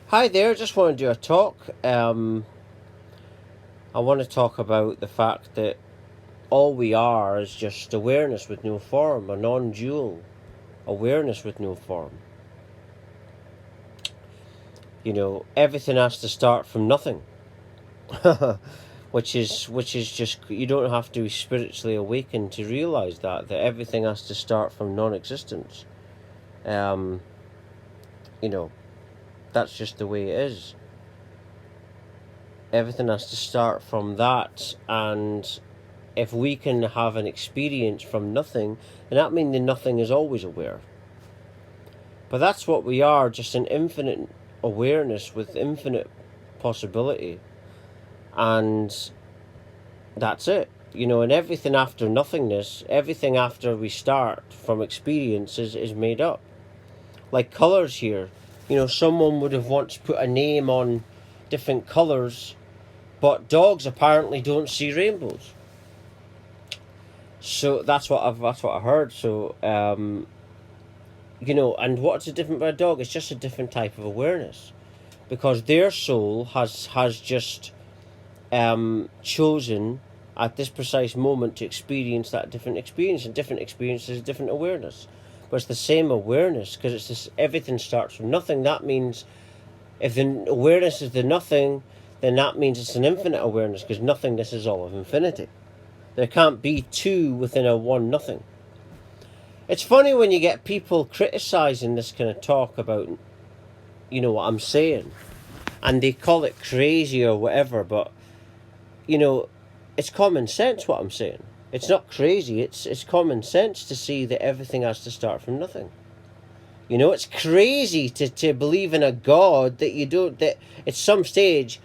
Hi there, just want to do a talk. I want to talk about the fact that all we are is just awareness with no form, a non dual awareness with no form. Everything has to start from nothing. which is just, you don't have to be spiritually awakened to realize that everything has to start from non-existence. Um, you know, that's just the way it is. Everything has to start from that, and if we can have an experience from nothing, then that means the nothing is always aware. But that's what we are, just an infinite awareness with infinite possibility. And that's it. And everything after nothingness, everything after we start from experience is made up. Like colours here. Someone would have once put a name on different colours, but dogs apparently don't see rainbows. So that's what I heard. So and what's the difference about a dog? It's just a different type of awareness, because their soul has just chosen at this precise moment to experience that different experience, and different experience is different awareness, but it's the same awareness, because it's this. Everything starts from nothing. That means if the awareness is the nothing, then that means it's an infinite awareness, because nothingness is all of infinity. There can't be two within a one nothing. It's funny when you get people criticizing this kind of talk about, what I'm saying, and they call it crazy or whatever, but, it's common sense what I'm saying. It's not crazy, it's common sense to see that everything has to start from nothing. It's crazy to believe in a God that at some stage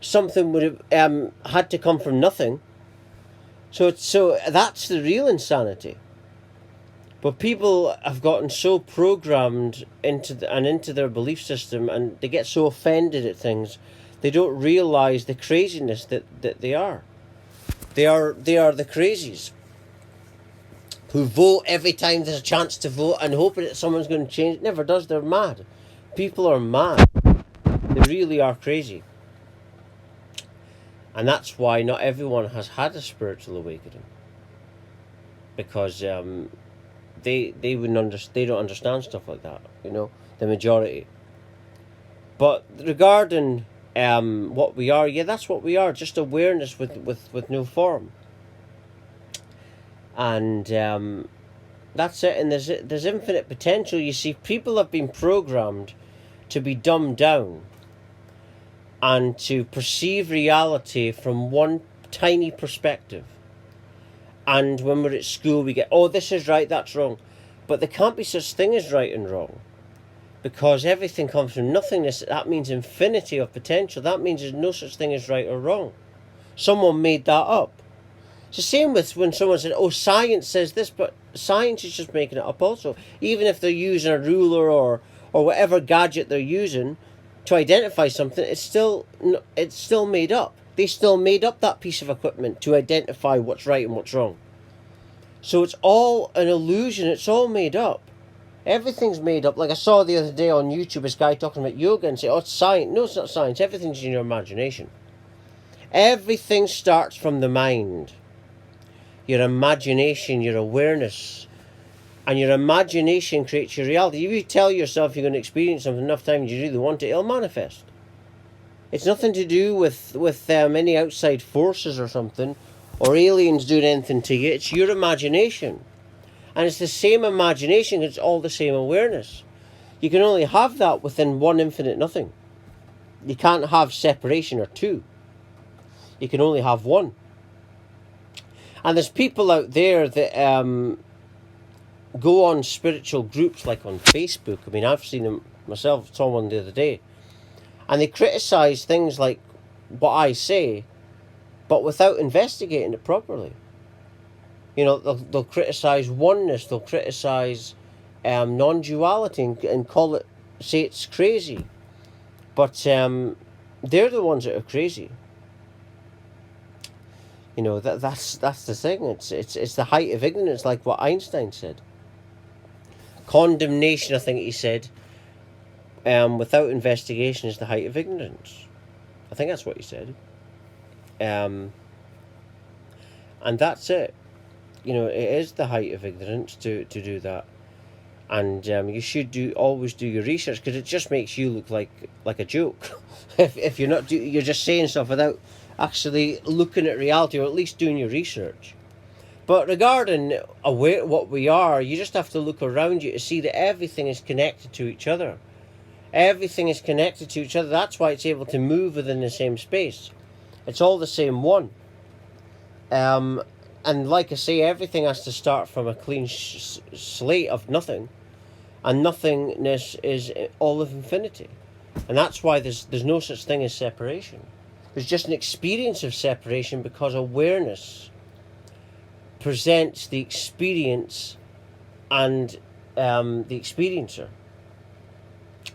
something would have had to come from nothing. So that's the real insanity. But people have gotten so programmed into their belief system, and they get so offended at things, they don't realize the craziness that they are. They are the crazies who vote every time there's a chance to vote and hoping that someone's going to change. It never does. They're mad. People are mad. They really are crazy. And that's why not everyone has had a spiritual awakening, because they wouldn't they don't understand stuff like that. The majority. But regarding what we are, yeah, that's what we are. Just awareness with no form. And that's it. And there's infinite potential. You see, people have been programmed to be dumbed down and to perceive reality from one tiny perspective. And when we're at school, we get, oh, this is right, that's wrong. But there can't be such thing as right and wrong, because everything comes from nothingness. That means infinity of potential. That means there's no such thing as right or wrong. Someone made that up. It's the same with when someone said, oh, science says this, but science is just making it up also. Even if they're using a ruler or whatever gadget they're using to identify something, it's still made up. They still made up that piece of equipment to identify what's right and what's wrong. So it's all an illusion. It's all made up. Everything's made up. Like I saw the other day on YouTube, this guy talking about yoga and say, oh, it's science. No, it's not science. Everything's in your imagination. Everything starts from the mind. Your imagination, your awareness. And your imagination creates your reality. If you tell yourself you're going to experience something enough times you really want it, it'll manifest. It's nothing to do with any outside forces or something, or aliens doing anything to you. It's your imagination. And it's the same imagination, it's all the same awareness. You can only have that within one infinite nothing. You can't have separation or two. You can only have one. And there's people out there that go on spiritual groups, like on Facebook. I mean, I've seen them myself, saw one the other day. And they criticise things like what I say, but without investigating it properly. They'll criticise oneness, they'll criticise non-duality and call it, say it's crazy. But they're the ones that are crazy. That's the thing. It's the height of ignorance, like what Einstein said. Condemnation, I think he said. without investigation is the height of ignorance. I think that's what he said. And that's it. You know, it is the height of ignorance to do that. And you should always do your research, because it just makes you look like a joke. if you're not you're just saying stuff without actually looking at reality, or at least doing your research. But regarding what we are, you just have to look around you to see that everything is connected to each other. Everything is connected to each other. That's why it's able to move within the same space. It's all the same one. And like I say, everything has to start from a clean slate of nothing. And nothingness is all of infinity. And that's why there's no such thing as separation. There's just an experience of separation, because awareness presents the experience and the experiencer.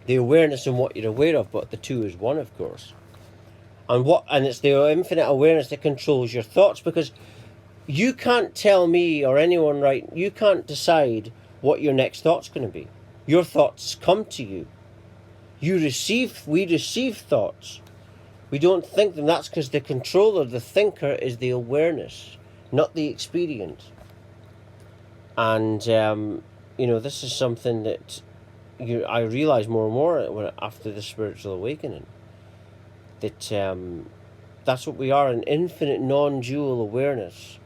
The awareness and what you're aware of, but the two is one, of course. And it's the infinite awareness that controls your thoughts, because you can't tell me or anyone, right? You can't decide what your next thought's going to be. Your thoughts come to you. We receive thoughts. We don't think them. That's because the controller, the thinker, is the awareness, not the experience. And this is something that I realize more and more after the spiritual awakening. That that's what we are, an infinite non-dual awareness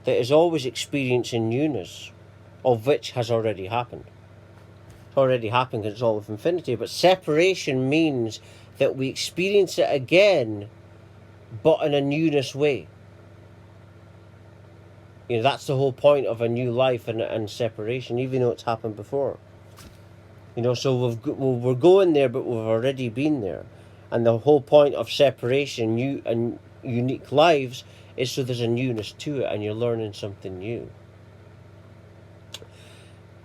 that is always experiencing newness, of which has already happened. It's already happened because it's all of infinity. But separation means that we experience it again, but in a newness way. That's the whole point of a new life and separation, even though it's happened before. So we're going there, but we've already been there. And the whole point of separation, new and unique lives, is so there's a newness to it, and you're learning something new.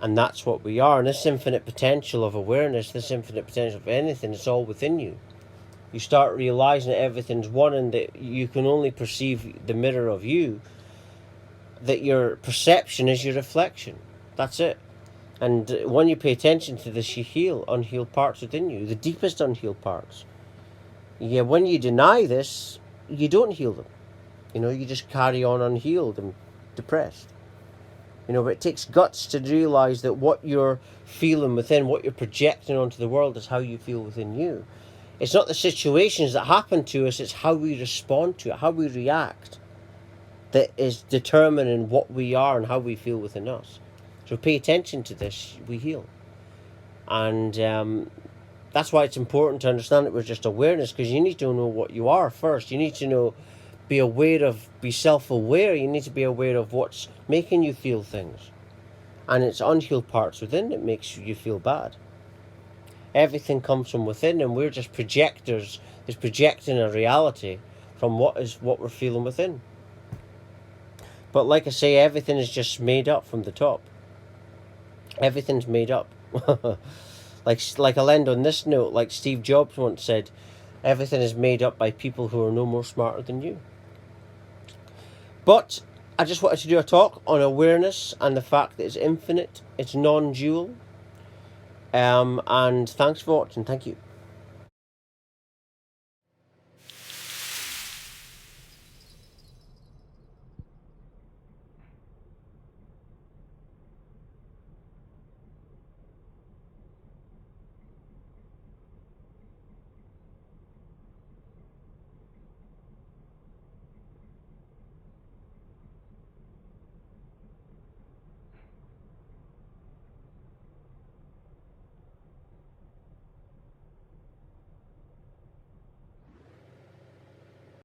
And that's what we are. And this infinite potential of awareness, this infinite potential of anything, it's all within you. You start realizing that everything's one, and that you can only perceive the mirror of you, that your perception is your reflection. That's it. And when you pay attention to this, you heal unhealed parts within you, the deepest unhealed parts. Yeah, when you deny this, you don't heal them. You just carry on unhealed and depressed. But it takes guts to realize that what you're feeling within, what you're projecting onto the world, is how you feel within you. It's not the situations that happen to us, it's how we respond to it, how we react, that is determining what we are and how we feel within us. So pay attention to this, we heal. And that's why it's important to understand that we're just awareness, because you need to know what you are first. You need to be self-aware. You need to be aware of what's making you feel things. And it's unhealed parts within that makes you feel bad. Everything comes from within, and we're just projectors. It's projecting a reality from what we're feeling within. But like I say, everything is just made up from the top. Everything's made up. Like I'll end on this note, like Steve Jobs once said, everything is made up by people who are no more smarter than you. But I just wanted to do a talk on awareness and the fact that it's infinite, it's non-dual. And thanks for watching. Thank you.